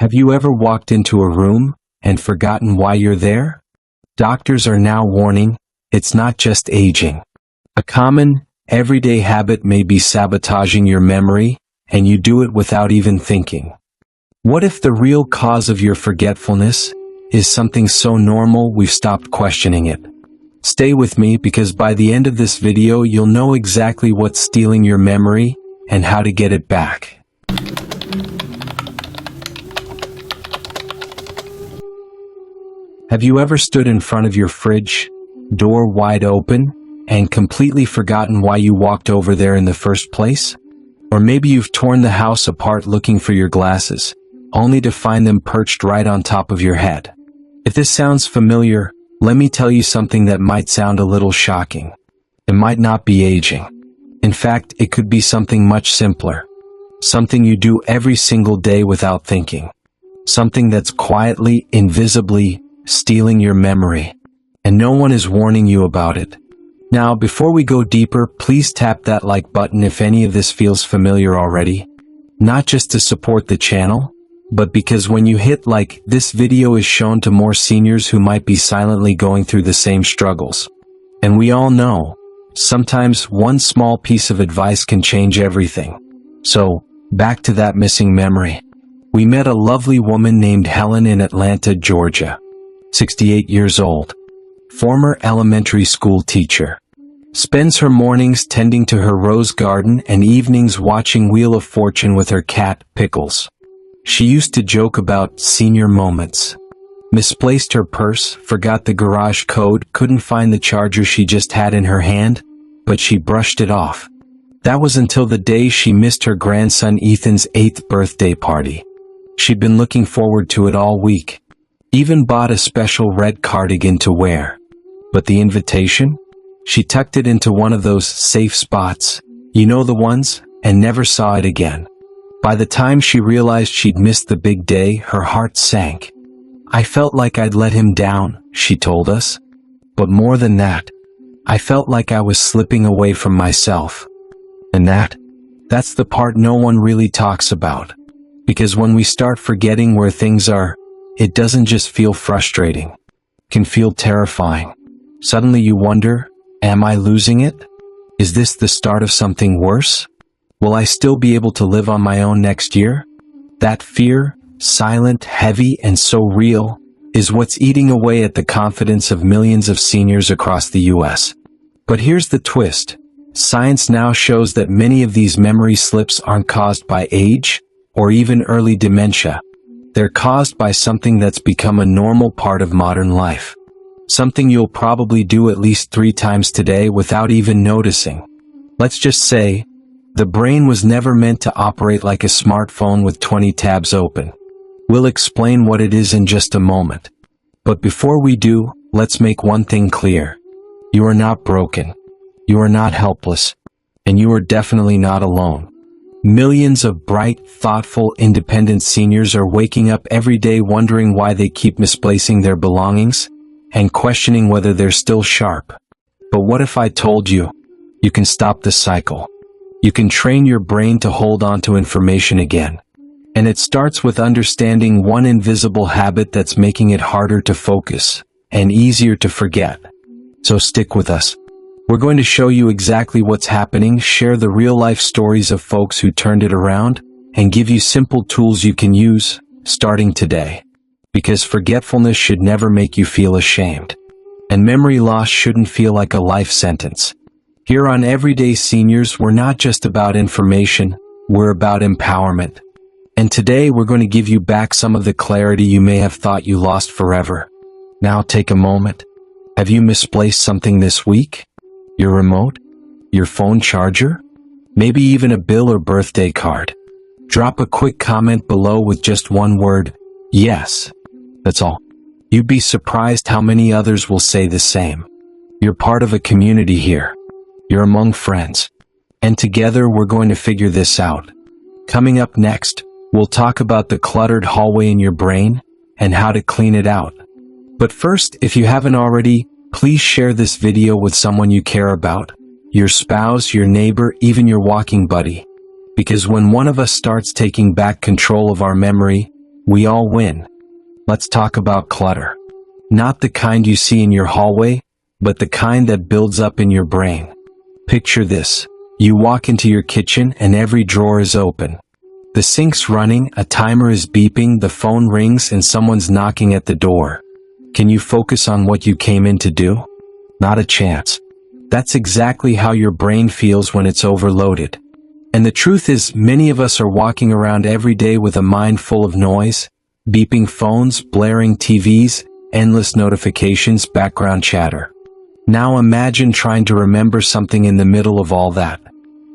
Have you ever walked into a room and forgotten why you're there? Doctors are now warning, it's not just aging. A common, everyday habit may be sabotaging your memory, and you do it without even thinking. What if the real cause of your forgetfulness is something so normal we've stopped questioning it? Stay with me, because by the end of this video you'll know exactly what's stealing your memory and how to get it back. Have you ever stood in front of your fridge, door wide open, and completely forgotten why you walked over there in the first place? Or maybe you've torn the house apart looking for your glasses, only to find them perched right on top of your head. If this sounds familiar, let me tell you something that might sound a little shocking. It might not be aging. In fact, it could be something much simpler. Something you do every single day without thinking. Something that's quietly, invisibly stealing your memory. And no one is warning you about it. Now, before we go deeper, please tap that like button if any of this feels familiar already. Not just to support the channel, but because when you hit like, this video is shown to more seniors who might be silently going through the same struggles. And we all know, sometimes one small piece of advice can change everything. So, back to that missing memory. We met a lovely woman named Helen in Atlanta, Georgia. 68 years old. Former elementary school teacher. Spends her mornings tending to her rose garden and evenings watching Wheel of Fortune with her cat, Pickles. She used to joke about senior moments. Misplaced her purse, forgot the garage code, couldn't find the charger she just had in her hand, but she brushed it off. That was until the day she missed her grandson Ethan's 8th birthday party. She'd been looking forward to it all week. Even bought a special red cardigan to wear. But the invitation? She tucked it into one of those safe spots, you know the ones, and never saw it again. By the time she realized she'd missed the big day, her heart sank. I felt like I'd let him down, she told us. But more than that, I felt like I was slipping away from myself. And that's the part no one really talks about. Because when we start forgetting where things are, it doesn't just feel frustrating. It can feel terrifying. Suddenly you wonder, am I losing it? Is this the start of something worse? Will I still be able to live on my own next year? That fear, silent, heavy, and so real, is what's eating away at the confidence of millions of seniors across the U.S. But here's the twist. Science now shows that many of these memory slips aren't caused by age or even early dementia. They're caused by something that's become a normal part of modern life. Something you'll probably do at least 3 times today without even noticing. Let's just say, the brain was never meant to operate like a smartphone with 20 tabs open. We'll explain what it is in just a moment. But before we do, let's make one thing clear. You are not broken. You are not helpless. And you are definitely not alone. Millions of bright, thoughtful, independent seniors are waking up every day wondering why they keep misplacing their belongings and questioning whether they're still sharp. But what if I told you, you can stop the cycle? You can train your brain to hold on to information again. And it starts with understanding one invisible habit that's making it harder to focus and easier to forget. So stick with us. We're going to show you exactly what's happening, share the real-life stories of folks who turned it around, and give you simple tools you can use, starting today. Because forgetfulness should never make you feel ashamed. And memory loss shouldn't feel like a life sentence. Here on Everyday Seniors, we're not just about information, we're about empowerment. And today we're going to give you back some of the clarity you may have thought you lost forever. Now take a moment. Have you misplaced something this week? Your remote? Your phone charger? Maybe even a bill or birthday card? Drop a quick comment below with just one word, yes. That's all. You'd be surprised how many others will say the same. You're part of a community here. You're among friends. And together we're going to figure this out. Coming up next, we'll talk about the cluttered hallway in your brain and how to clean it out. But first, if you haven't already, please share this video with someone you care about, your spouse, your neighbor, even your walking buddy. Because when one of us starts taking back control of our memory, We all win. Let's talk about clutter. Not the kind you see in your hallway, but the kind that builds up in your brain. Picture this. You walk into your kitchen and every drawer is open. The sink's running, a timer is beeping, the phone rings, and someone's knocking at the door. Can you focus on what you came in to do? Not a chance. That's exactly how your brain feels when it's overloaded. And the truth is, many of us are walking around every day with a mind full of noise, beeping phones, blaring TVs, endless notifications, background chatter. Now imagine trying to remember something in the middle of all that.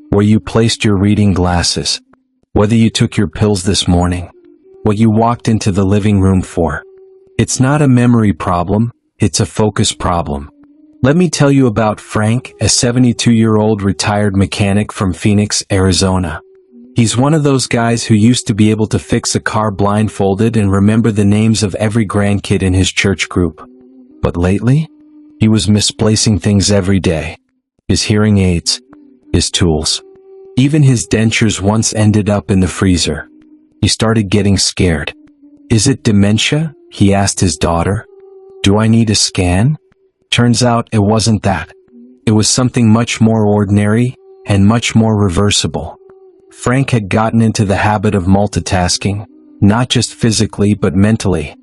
Where you placed your reading glasses. Whether you took your pills this morning. What you walked into the living room for. It's not a memory problem, it's a focus problem. Let me tell you about Frank, a 72-year-old retired mechanic from Phoenix, Arizona. He's one of those guys who used to be able to fix a car blindfolded and remember the names of every grandkid in his church group. But lately, he was misplacing things every day. His hearing aids, his tools. Even his dentures once ended up in the freezer. He started getting scared. Is it dementia? He asked his daughter. Do I need a scan? Turns out it wasn't that. It was something much more ordinary and much more reversible. Frank had gotten into the habit of multitasking, not just physically but mentally.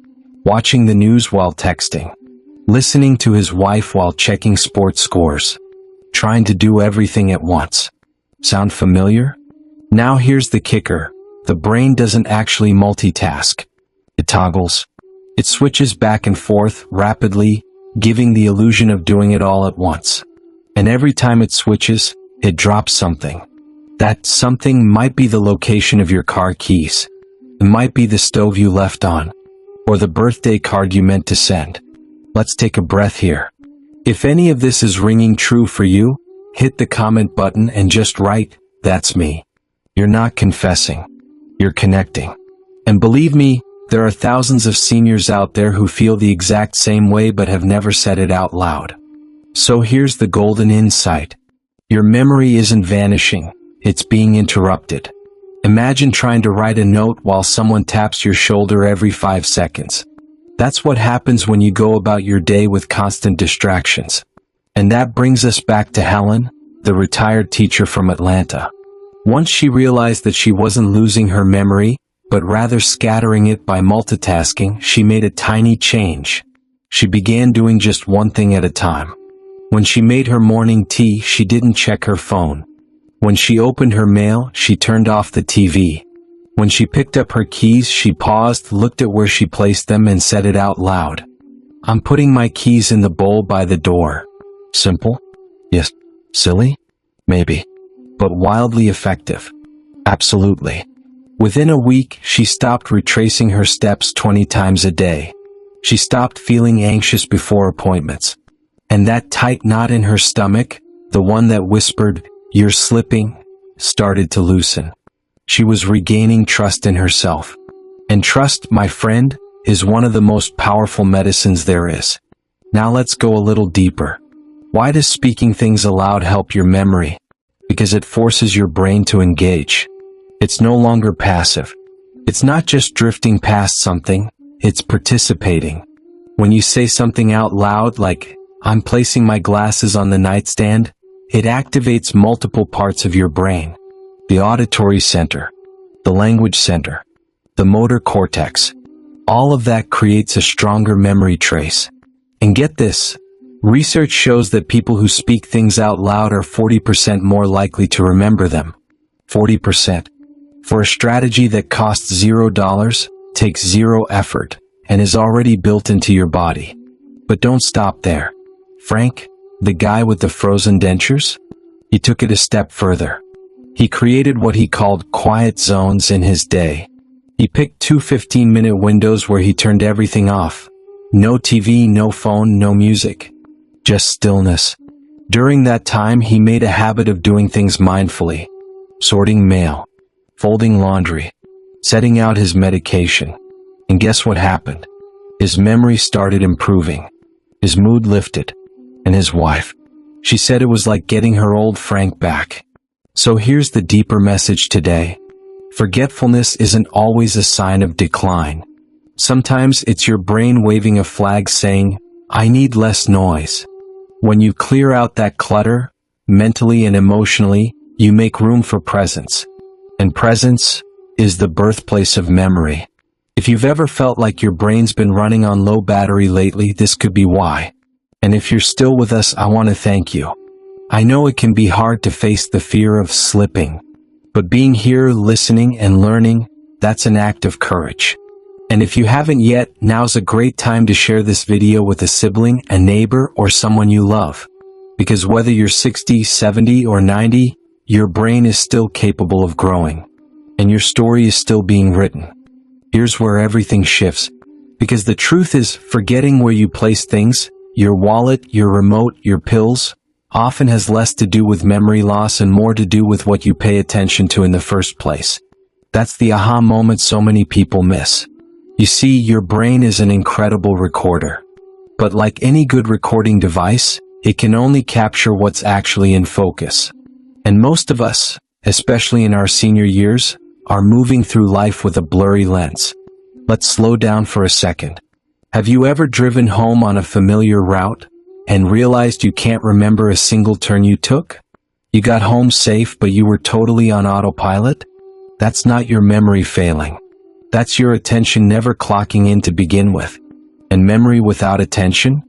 Watching the news while texting. Listening to his wife while checking sports scores. Trying to do everything at once. Sound familiar? Now here's the kicker. The brain doesn't actually multitask. It toggles. It switches back and forth rapidly, giving the illusion of doing it all at once. And every time it switches, it drops something. That something might be the location of your car keys. It might be the stove you left on. Or the birthday card you meant to send. Let's take a breath here. If any of this is ringing true for you, hit the comment button and just write, "That's me." You're not confessing. You're connecting. And believe me, there are thousands of seniors out there who feel the exact same way but have never said it out loud. So here's the golden insight. Your memory isn't vanishing, it's being interrupted. Imagine trying to write a note while someone taps your shoulder every 5 seconds. That's what happens when you go about your day with constant distractions. And that brings us back to Helen, the retired teacher from Atlanta. Once she realized that she wasn't losing her memory, but rather scattering it by multitasking, she made a tiny change. She began doing just one thing at a time. When she made her morning tea, she didn't check her phone. When she opened her mail, she turned off the TV. When she picked up her keys, she paused, looked at where she placed them, and said it out loud. "I'm putting my keys in the bowl by the door." Simple? Yes. Silly? Maybe. But wildly effective. Absolutely. Within a week, she stopped retracing her steps 20 times a day. She stopped feeling anxious before appointments. And that tight knot in her stomach, the one that whispered, "You're slipping," started to loosen. She was regaining trust in herself. And trust, my friend, is one of the most powerful medicines there is. Now let's go a little deeper. Why does speaking things aloud help your memory? Because it forces your brain to engage. It's no longer passive. It's not just drifting past something, it's participating. When you say something out loud like, "I'm placing my glasses on the nightstand," it activates multiple parts of your brain. The auditory center, the language center, the motor cortex. All of that creates a stronger memory trace. And get this, research shows that people who speak things out loud are 40% more likely to remember them. 40%. For a strategy that costs $0, takes zero effort, and is already built into your body. But don't stop there. Frank, the guy with the frozen dentures? He took it a step further. He created what he called quiet zones in his day. He picked 2 15-minute windows where he turned everything off. No TV, no phone, no music. Just stillness. During that time, he made a habit of doing things mindfully. Sorting mail. Folding laundry. Setting out his medication. And guess what happened? His memory started improving. His mood lifted. And his wife. She said it was like getting her old Frank back. So here's the deeper message today. Forgetfulness isn't always a sign of decline. Sometimes it's your brain waving a flag saying, "I need less noise." When you clear out that clutter, mentally and emotionally, you make room for presence. And presence is the birthplace of memory. If you've ever felt like your brain's been running on low battery lately, this could be why. And if you're still with us, I want to thank you. I know it can be hard to face the fear of slipping, but being here, listening and learning, that's an act of courage. And if you haven't yet, now's a great time to share this video with a sibling, a neighbor, or someone you love. Because whether you're 60, 70, or 90, your brain is still capable of growing. And your story is still being written. Here's where everything shifts. Because the truth is, forgetting where you place things, your wallet, your remote, your pills, often has less to do with memory loss and more to do with what you pay attention to in the first place. That's the aha moment so many people miss. You see, your brain is an incredible recorder. But like any good recording device, it can only capture what's actually in focus. And most of us, especially in our senior years, are moving through life with a blurry lens. Let's slow down for a second. Have you ever driven home on a familiar route and realized you can't remember a single turn you took? You got home safe, but you were totally on autopilot? That's not your memory failing. That's your attention never clocking in to begin with. And memory without attention?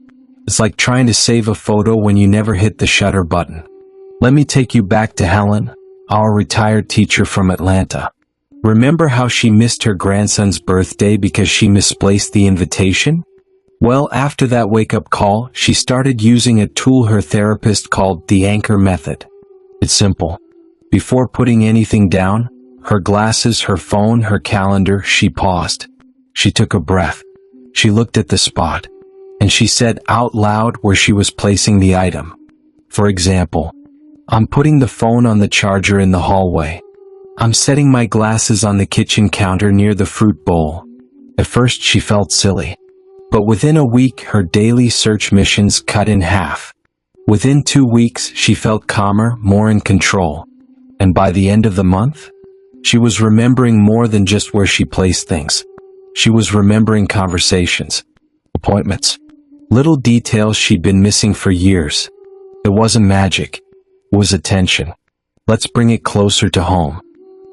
It's like trying to save a photo when you never hit the shutter button. Let me take you back to Helen, our retired teacher from Atlanta. Remember how she missed her grandson's birthday because she misplaced the invitation? Well, after that wake-up call, she started using a tool her therapist called the anchor method. It's simple. Before putting anything down, her glasses, her phone, her calendar, she paused. She took a breath. She looked at the spot. And she said out loud where she was placing the item. For example, "I'm putting the phone on the charger in the hallway. I'm setting my glasses on the kitchen counter near the fruit bowl." At first she felt silly. But within a week, her daily search missions cut in half. Within 2 weeks, she felt calmer, more in control. And by the end of the month, she was remembering more than just where she placed things. She was remembering conversations, appointments, little details she'd been missing for years. It wasn't magic. It was attention. Let's bring it closer to home.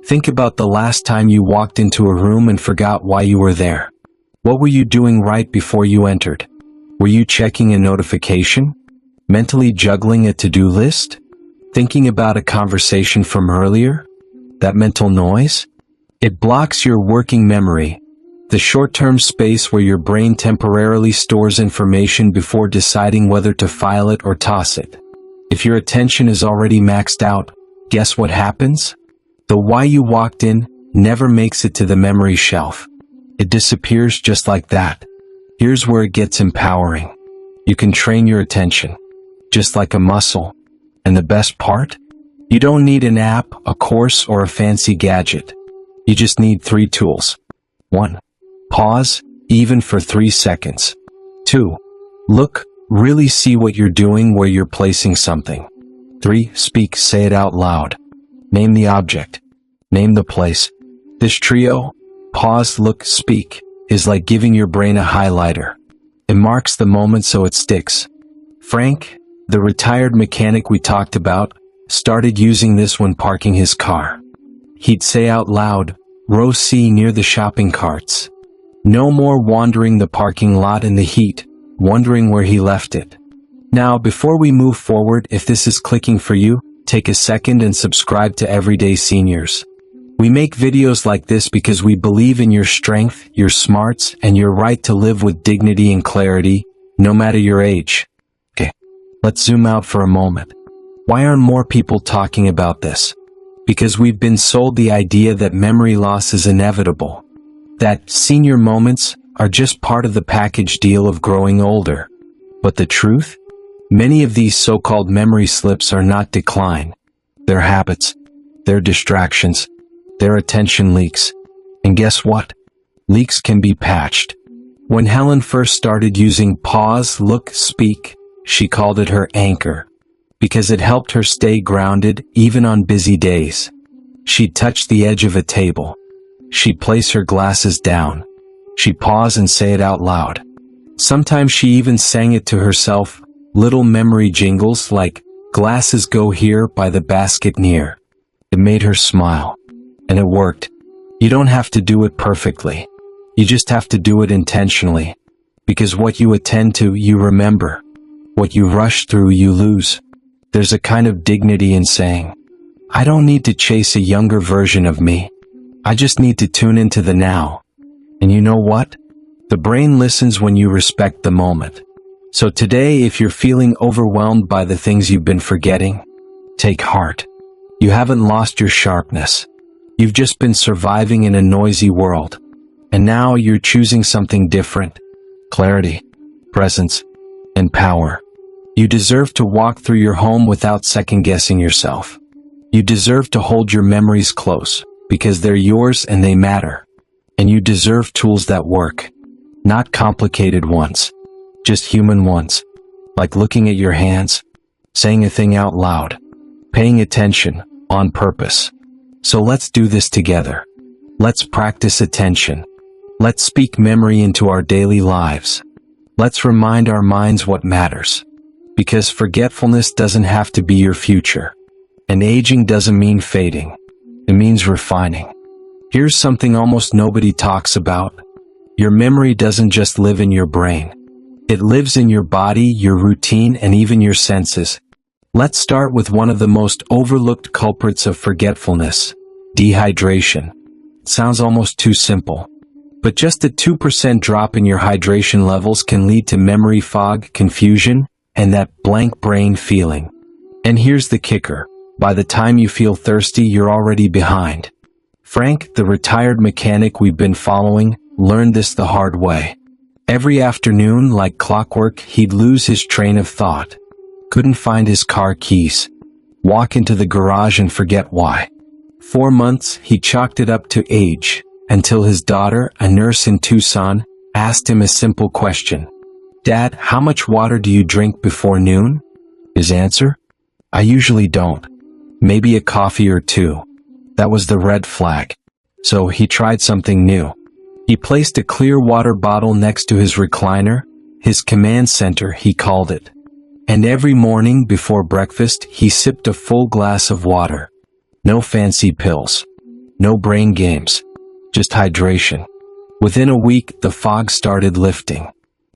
Think about the last time you walked into a room and forgot why you were there. What were you doing right before you entered? Were you checking a notification? Mentally juggling a to-do list? Thinking about a conversation from earlier? That mental noise? It blocks your working memory, the short-term space where your brain temporarily stores information before deciding whether to file it or toss it. If your attention is already maxed out, guess what happens? The why you walked in never makes it to the memory shelf. It disappears just like that. Here's where it gets empowering. You can train your attention, just like a muscle. And the best part? You don't need an app, a course, or a fancy gadget. You just need 3 tools. 1. Pause, even for 3 seconds. 2. Look, really see what you're doing where you're placing something. 3. Speak, say it out loud. Name the object. Name the place. This trio, pause, look, speak, is like giving your brain a highlighter. It marks the moment so it sticks. Frank, the retired mechanic we talked about, started using this when parking his car. He'd say out loud, "Row C near the shopping carts." No more wandering the parking lot in the heat, wondering where he left it. Now, before we move forward, if this is clicking for you, take a second and subscribe to Everyday Seniors. We make videos like this because we believe in your strength, your smarts, and your right to live with dignity and clarity, no matter your age. Okay, let's zoom out for a moment. Why aren't more people talking about this? Because we've been sold the idea that memory loss is inevitable. That senior moments are just part of the package deal of growing older. But the truth? Many of these so-called memory slips are not decline. They're habits. They're distractions. They're attention leaks. And guess what? Leaks can be patched. When Helen first started using pause, look, speak, she called it her anchor, because it helped her stay grounded even on busy days. She'd touch the edge of a table. She'd place her glasses down. She'd pause and say it out loud. Sometimes she even sang it to herself, little memory jingles like, "Glasses go here by the basket near." It made her smile. And it worked. You don't have to do it perfectly. You just have to do it intentionally. Because what you attend to, you remember. What you rush through, you lose. There's a kind of dignity in saying, I don't need to chase a younger version of me. I just need to tune into the now. And you know what? The brain listens when you respect the moment. So today, if you're feeling overwhelmed by the things you've been forgetting, take heart. You haven't lost your sharpness. You've just been surviving in a noisy world. And now you're choosing something different. Clarity, presence, and power. You deserve to walk through your home without second-guessing yourself. You deserve to hold your memories close, because they're yours and they matter. And you deserve tools that work. Not complicated ones. Just human ones. Like looking at your hands, saying a thing out loud, paying attention, on purpose. So let's do this together. Let's practice attention. Let's speak memory into our daily lives. Let's remind our minds what matters. Because forgetfulness doesn't have to be your future. And aging doesn't mean fading. It means refining. Here's something almost nobody talks about. Your memory doesn't just live in your brain. It lives in your body, your routine, and even your senses. Let's start with one of the most overlooked culprits of forgetfulness, dehydration. It sounds almost too simple. But just a 2% drop in your hydration levels can lead to memory fog, confusion, and that blank brain feeling. And here's the kicker. By the time you feel thirsty, you're already behind. Frank, the retired mechanic we've been following, learned this the hard way. Every afternoon, like clockwork, he'd lose his train of thought. Couldn't find his car keys. Walk into the garage and forget why. 4 months, he chalked it up to age, until his daughter, a nurse in Tucson, asked him a simple question. Dad, how much water do you drink before noon? His answer? I usually don't. Maybe a coffee or two. That was the red flag. So he tried something new. He placed a clear water bottle next to his recliner, his command center, he called it. And every morning before breakfast, he sipped a full glass of water. No fancy pills. No brain games. Just hydration. Within a week, the fog started lifting.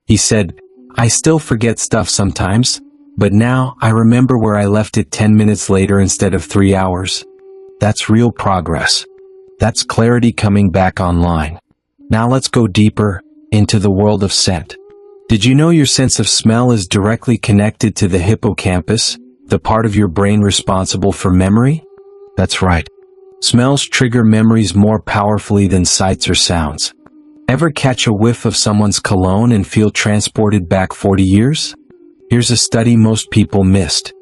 He said, I still forget stuff sometimes, but now I remember where I left it 10 minutes later instead of 3 hours. That's real progress. That's clarity coming back online. Now let's go deeper into the world of scent. Did you know your sense of smell is directly connected to the hippocampus, the part of your brain responsible for memory? That's right. Smells trigger memories more powerfully than sights or sounds. Ever catch a whiff of someone's cologne and feel transported back 40 years? Here's a study most people missed.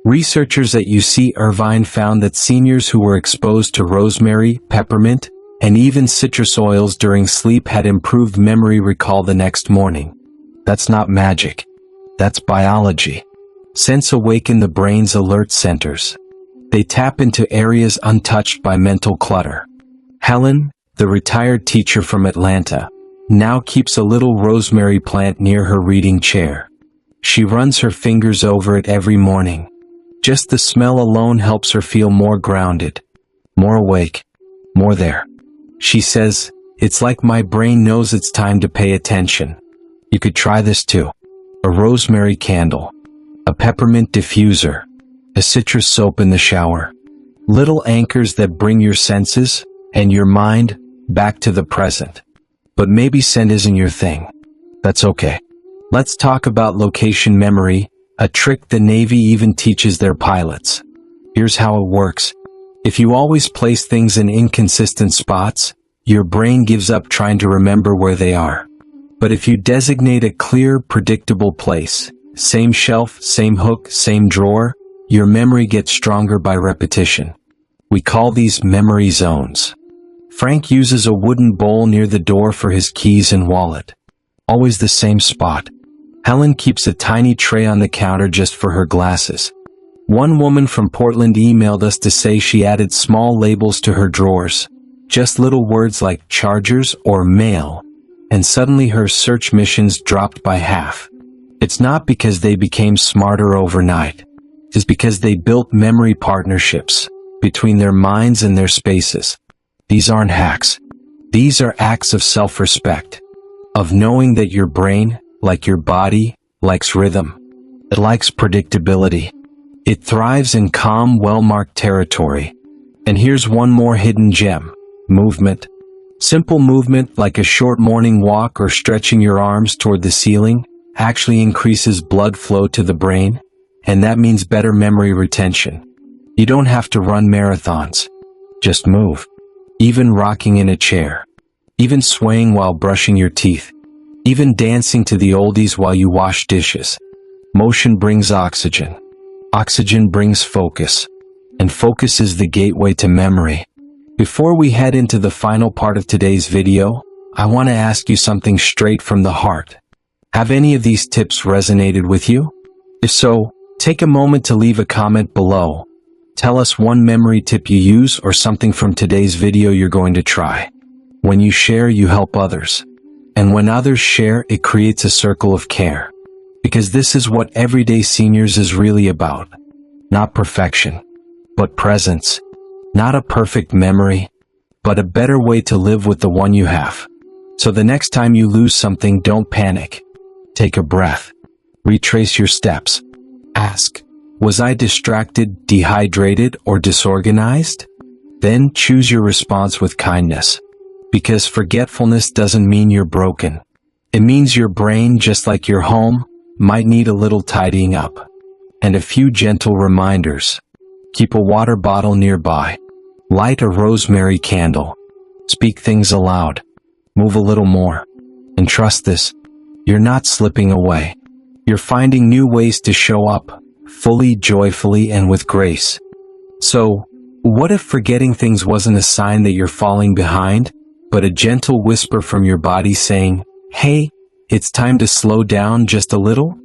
Researchers at UC Irvine found that seniors who were exposed to rosemary, peppermint, and even citrus oils during sleep had improved memory recall the next morning. That's not magic. That's biology. Scents awaken the brain's alert centers. They tap into areas untouched by mental clutter. Helen, the retired teacher from Atlanta, now keeps a little rosemary plant near her reading chair. She runs her fingers over it every morning. Just the smell alone helps her feel more grounded, more awake, more there. She says, it's like my brain knows it's time to pay attention. You could try this too. A rosemary candle, a peppermint diffuser, a citrus soap in the shower. Little anchors that bring your senses and your mind back to the present. But maybe scent isn't your thing. That's okay. Let's talk about location memory, a trick the Navy even teaches their pilots. Here's how it works. If you always place things in inconsistent spots, your brain gives up trying to remember where they are. But if you designate a clear, predictable place, same shelf, same hook, same drawer, your memory gets stronger by repetition. We call these memory zones. Frank uses a wooden bowl near the door for his keys and wallet. Always the same spot. Helen keeps a tiny tray on the counter just for her glasses. One woman from Portland emailed us to say she added small labels to her drawers, just little words like chargers or mail, and suddenly her search missions dropped by half. It's not because they became smarter overnight. It's because they built memory partnerships between their minds and their spaces. These aren't hacks. These are acts of self-respect, of knowing that your brain, like your body, likes rhythm. It likes predictability. It thrives in calm, well-marked territory. And here's one more hidden gem: movement. Simple movement, like a short morning walk or stretching your arms toward the ceiling, actually increases blood flow to the brain, and that means better memory retention. You don't have to run marathons. Just move. Even rocking in a chair. Even swaying while brushing your teeth. Even dancing to the oldies while you wash dishes. Motion brings oxygen. Oxygen brings focus. And focus is the gateway to memory. Before we head into the final part of today's video, I want to ask you something straight from the heart. Have any of these tips resonated with you? If so, take a moment to leave a comment below. Tell us one memory tip you use or something from today's video you're going to try. When you share, you help others. And when others share, it creates a circle of care. Because this is what Everyday Seniors is really about. Not perfection, but presence. Not a perfect memory, but a better way to live with the one you have. So the next time you lose something, don't panic. Take a breath. Retrace your steps. Ask, was I distracted, dehydrated, or disorganized? Then choose your response with kindness. Because forgetfulness doesn't mean you're broken. It means your brain, just like your home, might need a little tidying up. And a few gentle reminders. Keep a water bottle nearby. Light a rosemary candle. Speak things aloud. Move a little more. And trust this, you're not slipping away. You're finding new ways to show up, fully, joyfully, and with grace. So, what if forgetting things wasn't a sign that you're falling behind, but a gentle whisper from your body saying, hey, it's time to slow down just a little?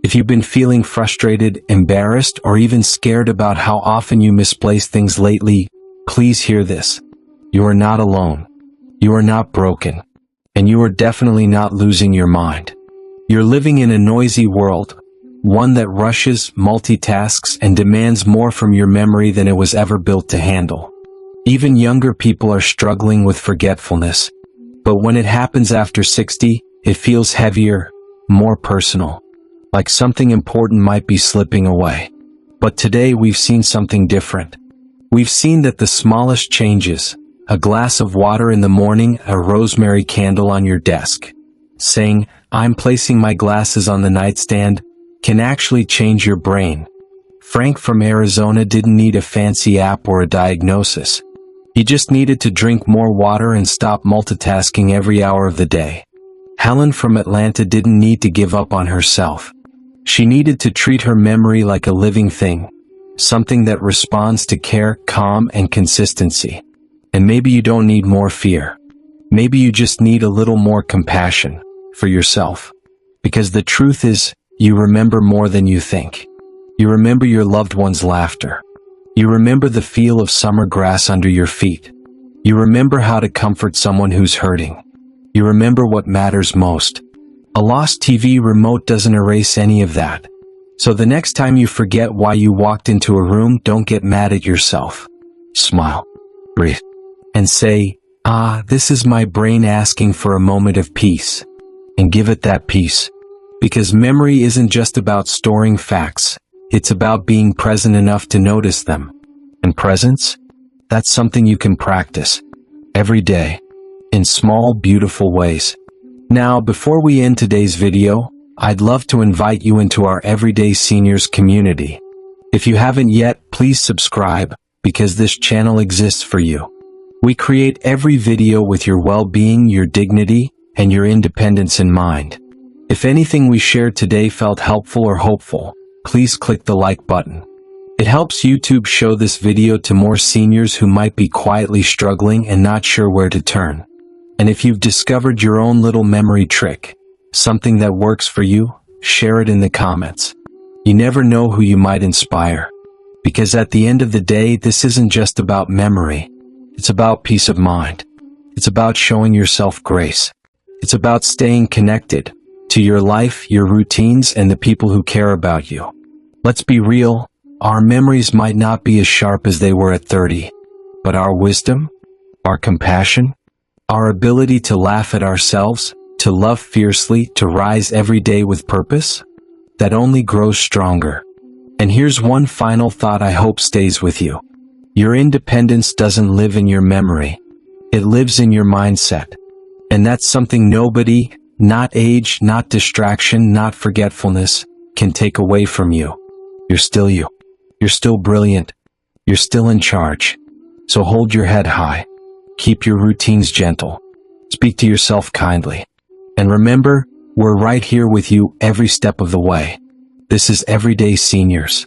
If you've been feeling frustrated, embarrassed, or even scared about how often you misplace things lately, please hear this. You are not alone. You are not broken. And you are definitely not losing your mind. You're living in a noisy world, one that rushes, multitasks, and demands more from your memory than it was ever built to handle. Even younger people are struggling with forgetfulness. But when it happens after 60, it feels heavier, more personal. Like something important might be slipping away. But today we've seen something different. We've seen that the smallest changes, a glass of water in the morning, a rosemary candle on your desk, saying, I'm placing my glasses on the nightstand, can actually change your brain. Frank from Arizona didn't need a fancy app or a diagnosis. He just needed to drink more water and stop multitasking every hour of the day. Helen from Atlanta didn't need to give up on herself. She needed to treat her memory like a living thing, something that responds to care, calm, and consistency. And maybe you don't need more fear. Maybe you just need a little more compassion for yourself. Because the truth is, you remember more than you think. You remember your loved one's laughter. You remember the feel of summer grass under your feet. You remember how to comfort someone who's hurting. You remember what matters most. A lost TV remote doesn't erase any of that. So the next time you forget why you walked into a room, don't get mad at yourself. Smile, breathe, and say, this is my brain asking for a moment of peace. And give it that peace. Because memory isn't just about storing facts. It's about being present enough to notice them. And presence? That's something you can practice. Every day. In small, beautiful ways. Now, before we end today's video, I'd love to invite you into our Everyday Seniors community. If you haven't yet, please subscribe, because this channel exists for you. We create every video with your well-being, your dignity, and your independence in mind. If anything we shared today felt helpful or hopeful, please click the like button. It helps YouTube show this video to more seniors who might be quietly struggling and not sure where to turn. And if you've discovered your own little memory trick, something that works for you, share it in the comments. You never know who you might inspire. Because at the end of the day, this isn't just about memory. It's about peace of mind. It's about showing yourself grace. It's about staying connected to your life, your routines, and the people who care about you. Let's be real, our memories might not be as sharp as they were at 30, but our wisdom, our compassion, our ability to laugh at ourselves, to love fiercely, to rise every day with purpose, that only grows stronger. And here's one final thought I hope stays with you. Your independence doesn't live in your memory. It lives in your mindset. And that's something nobody, not age, not distraction, not forgetfulness, can take away from you. You're still you. You're still brilliant. You're still in charge. So hold your head high. Keep your routines gentle. Speak to yourself kindly. And remember, we're right here with you every step of the way. This is Everyday Seniors.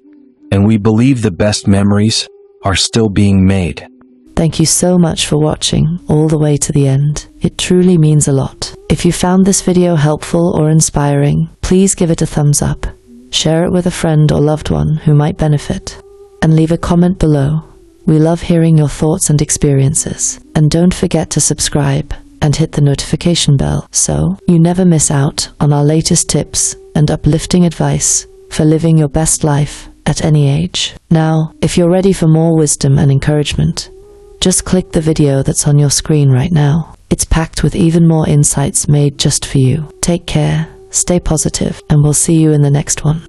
And we believe the best memories are still being made. Thank you so much for watching all the way to the end. It truly means a lot. If you found this video helpful or inspiring, please give it a thumbs up. Share it with a friend or loved one who might benefit. And leave a comment below. We love hearing your thoughts and experiences. And don't forget to subscribe and hit the notification bell so you never miss out on our latest tips and uplifting advice for living your best life at any age. Now, if you're ready for more wisdom and encouragement, just click the video that's on your screen right now. It's packed with even more insights made just for you. Take care, stay positive, and we'll see you in the next one.